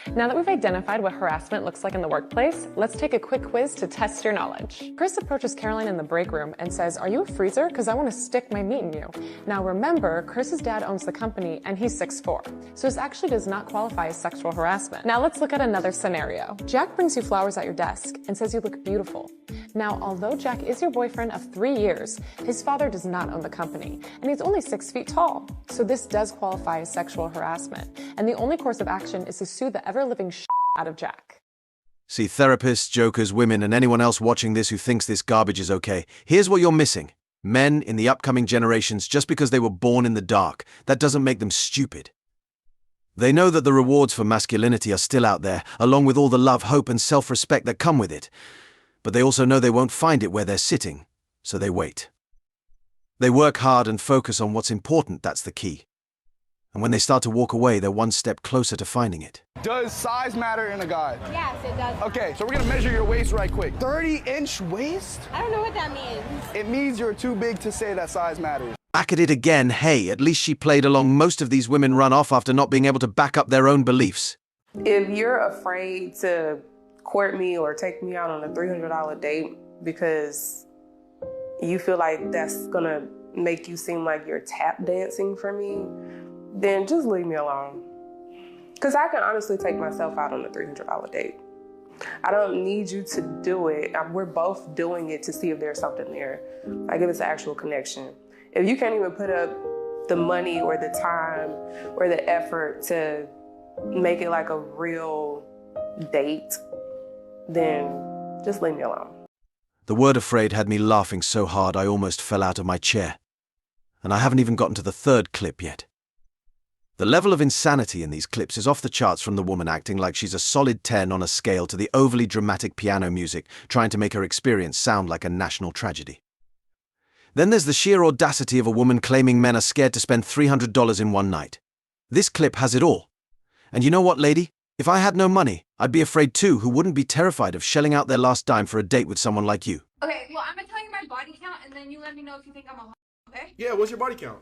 Now that we've identified what harassment looks like in the workplace, let's take a quick quiz to test your knowledge. Chris approaches Caroline in the break room and says, "Are you a freezer? Because I want to stick my meat in you." Now remember, Chris's dad owns the company and he's 6'4", so this actually does not qualify as sexual harassment. Now let's look at another scenario. Jack brings you flowers at your desk and says you look beautiful. Now, although Jack is your boyfriend of 3 years, his father does not own the company, and he's only 6 feet tall. So this does qualify as sexual harassment, and the only course of action is to sue the ever-living out of Jack. See, therapists, jokers, women, and anyone else watching this who thinks this garbage is okay, here's what you're missing. Men in the upcoming generations, just because they were born in the dark, that doesn't make them stupid. They know that the rewards for masculinity are still out there, along with all the love, hope, and self-respect that come with it. But they also know they won't find it where they're sitting, so they wait. They work hard and focus on what's important, that's the key. And when they start to walk away, they're one step closer to finding it. Does size matter in a guy? Yes, it does. Okay, so we're gonna measure your waist right quick. 30-inch waist? I don't know what that means. It means you're too big to say that size matters. Back at it again, hey, at least she played along. Most of these women run off after not being able to back up their own beliefs. If you're afraid to court me or take me out on a $300 date because you feel like that's gonna make you seem like you're tap dancing for me, then just leave me alone. Because I can honestly take myself out on a $300 date. I don't need you to do it. We're both doing it to see if there's something there. Like if it's an actual connection. If you can't even put up the money or the time or the effort to make it like a real date, then just leave me alone. The word afraid had me laughing so hard I almost fell out of my chair. And I haven't even gotten to the third clip yet. The level of insanity in these clips is off the charts, from the woman acting like she's a solid 10 on a scale to the overly dramatic piano music trying to make her experience sound like a national tragedy. Then there's the sheer audacity of a woman claiming men are scared to spend $300 in one night. This clip has it all. And you know what, lady? If I had no money, I'd be afraid too. Who wouldn't be terrified of shelling out their last dime for a date with someone like you? Okay, well, I'm gonna tell you my body count, and then you let me know if you think I'm a okay? Yeah, what's your body count?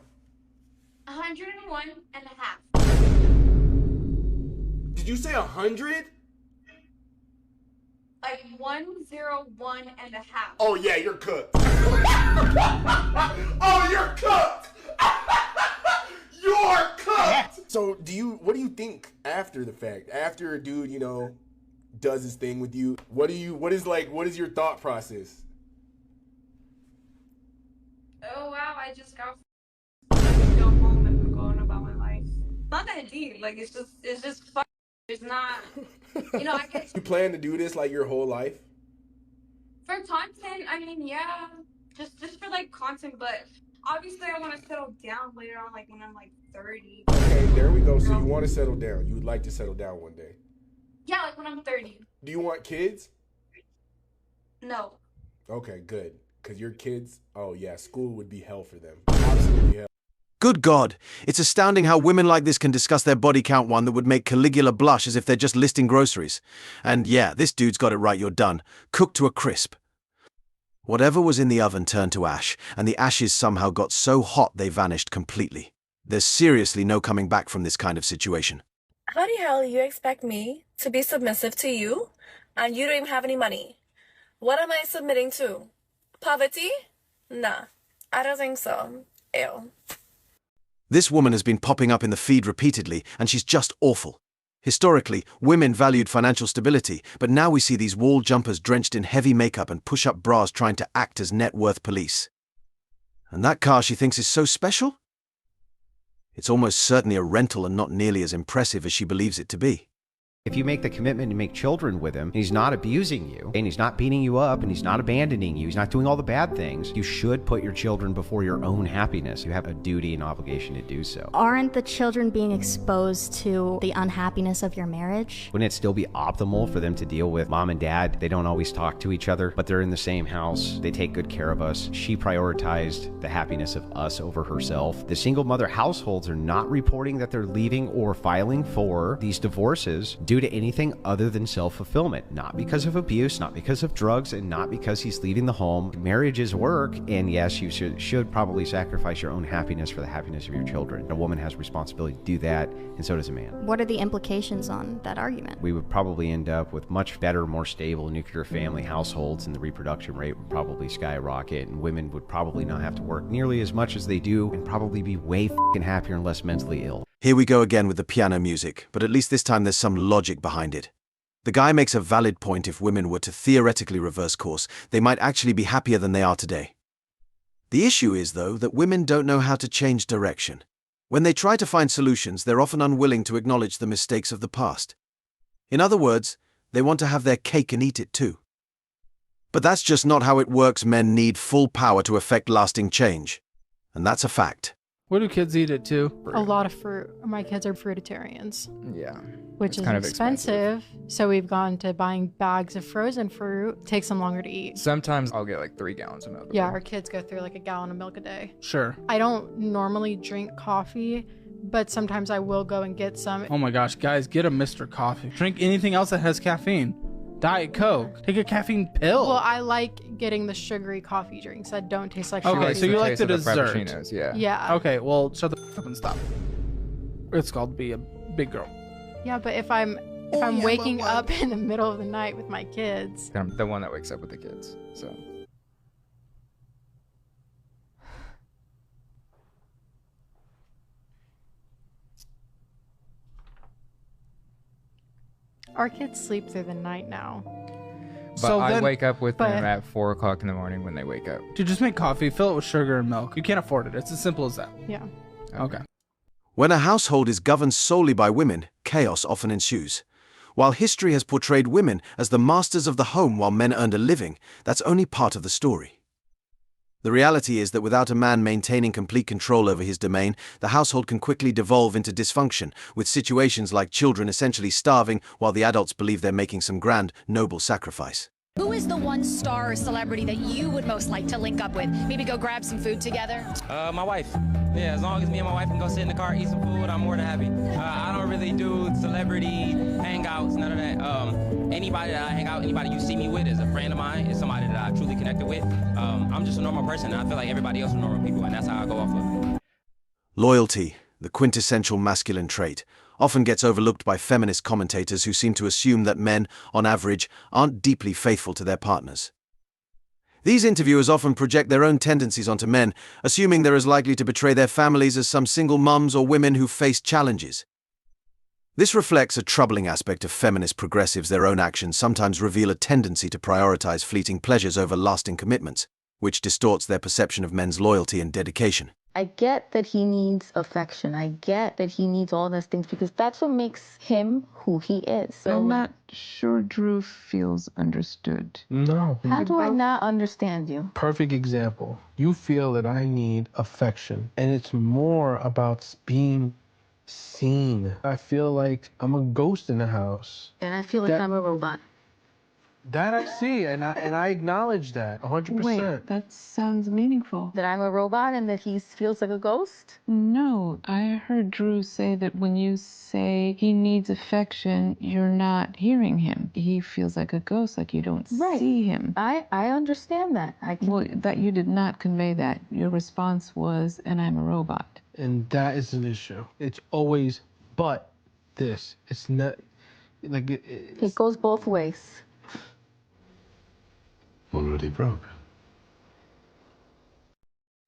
101 and a half. Did you say 100? Like 101 and a half. Oh yeah, you're cooked. Oh, you're cooked. You're cooked. So what do you think after the fact? After a dude, you know, does his thing with you, what is your thought process? Oh wow, I just got go home and I'm going about my life. Not that deep, like it's just fun. It's not, you know, I guess. You plan to do this like your whole life? For content, I mean, yeah, just for like content, but obviously I want to settle down later on, like when I'm like 30. Okay, there we go. So you want to settle down. You would like to settle down one day. Yeah, like when I'm 30. Do you want kids? No. Okay, good. Because your kids, oh yeah, school would be hell for them. Absolutely hell. Good God, it's astounding how women like this can discuss their body count, one that would make Caligula blush as if they're just listing groceries. And yeah, this dude's got it right, you're done. Cooked to a crisp. Whatever was in the oven turned to ash, and the ashes somehow got so hot they vanished completely. There's seriously no coming back from this kind of situation. How the hell you expect me to be submissive to you, and you don't even have any money? What am I submitting to? Poverty? Nah, I don't think so. Ew. This woman has been popping up in the feed repeatedly, and she's just awful. Historically, women valued financial stability, but now we see these wall jumpers drenched in heavy makeup and push-up bras trying to act as net worth police. And that car she thinks is so special? It's almost certainly a rental and not nearly as impressive as she believes it to be. If you make the commitment to make children with him, and he's not abusing you, and he's not beating you up, and he's not abandoning you, he's not doing all the bad things, you should put your children before your own happiness. You have a duty and obligation to do so. Aren't the children being exposed to the unhappiness of your marriage? Wouldn't it still be optimal for them to deal with mom and dad? They don't always talk to each other, but they're in the same house. They take good care of us. She prioritized the happiness of us over herself. The single mother households are not reporting that they're leaving or filing for these divorces due to anything other than self-fulfillment. Not because of abuse, not because of drugs, and not because he's leaving the home. Marriage is work, and yes, you should probably sacrifice your own happiness for the happiness of your children. A woman has a responsibility to do that, and so does a man. What are the implications on that argument? We would probably end up with much better, more stable nuclear family households, and the reproduction rate would probably skyrocket, and women would probably not have to work nearly as much as they do, and probably be way f***ing happier and less mentally ill. Here we go again with the piano music, but at least this time there's some logic behind it. The guy makes a valid point. If women were to theoretically reverse course, they might actually be happier than they are today. The issue is, though, that women don't know how to change direction. When they try to find solutions, they're often unwilling to acknowledge the mistakes of the past. In other words, they want to have their cake and eat it too. But that's just not how it works. Men need full power to effect lasting change. And that's a fact. What do kids eat it too? A lot of fruit. My kids are fruitarians. Yeah. Which is kind of expensive. So we've gone to buying bags of frozen fruit. Takes them longer to eat. Sometimes I'll get like 3 gallons of milk. Yeah, our kids go through like a gallon of milk a day. Sure. I don't normally drink coffee, but sometimes I will go and get some. Oh my gosh, guys, get a Mr. Coffee. Drink anything else that has caffeine. Diet Coke. Take a caffeine pill. Well, I like getting the sugary coffee drinks that don't taste like sugar. Okay, so you like the dessert. Yeah. Yeah. Okay, well, shut the f up and stop. It's called be a big girl. Yeah, but if I'm waking up in the middle of the night with my kids. I'm the one that wakes up with the kids, so. Our kids sleep through the night now. But so I wake up with them at 4 o'clock in the morning when they wake up. Dude, just make coffee, fill it with sugar and milk. You can't afford it. It's as simple as that. Yeah. Okay. When a household is governed solely by women, chaos often ensues. While history has portrayed women as the masters of the home while men earned a living, that's only part of the story. The reality is that without a man maintaining complete control over his domain, the household can quickly devolve into dysfunction, with situations like children essentially starving while the adults believe they're making some grand, noble sacrifice. Who is the one star celebrity that you would most like to link up with? Maybe go grab some food together? My wife. Yeah, as long as me and my wife can go sit in the car, eat some food, I'm more than happy. I don't really do celebrity hangouts, none of that. Anybody that I hang out, anybody you see me with is a friend of mine, is somebody that I truly connected with. I'm just a normal person, and I feel like everybody else is normal people, and that's how I go off of. Loyalty, the quintessential masculine trait, often gets overlooked by feminist commentators who seem to assume that men, on average, aren't deeply faithful to their partners. These interviewers often project their own tendencies onto men, assuming they're as likely to betray their families as some single mums or women who face challenges. This reflects a troubling aspect of feminist progressives. Their own actions sometimes reveal a tendency to prioritize fleeting pleasures over lasting commitments, which distorts their perception of men's loyalty and dedication. I get that he needs affection. I get that he needs all those things because that's what makes him who he is. So I'm not sure Drew feels understood. No. How do I not understand you? Perfect example. You feel that I need affection, and it's more about being seen. I feel like I'm a ghost in the house. And I feel like I'm a robot. That I see, and I acknowledge that 100%. Wait, that sounds meaningful. That I'm a robot and that he feels like a ghost? No, I heard Drew say that when you say he needs affection, you're not hearing him. He feels like a ghost, like you don't see him. I understand that. Well, that you did not convey that. Your response was, and I'm a robot. And that is an issue. It's always but this. It's not, like it goes both ways. Already broke.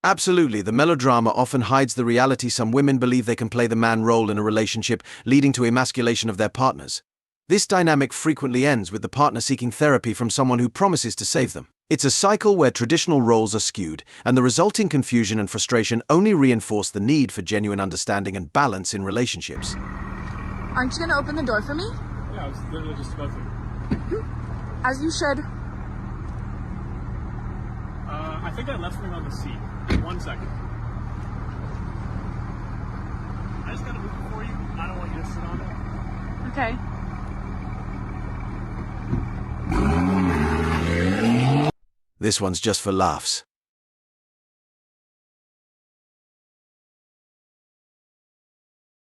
Absolutely, the melodrama often hides the reality. Some women believe they can play the man role in a relationship, leading to emasculation of their partners. This dynamic frequently ends with the partner seeking therapy from someone who promises to save them. It's a cycle where traditional roles are skewed, and the resulting confusion and frustration only reinforce the need for genuine understanding and balance in relationships. Aren't you going to open the door for me? Yeah, I was literally just about to. As you should. I think I left something on the seat. 1 second. I just gotta move it for you. I don't want you to sit on it. Okay. This one's just for laughs.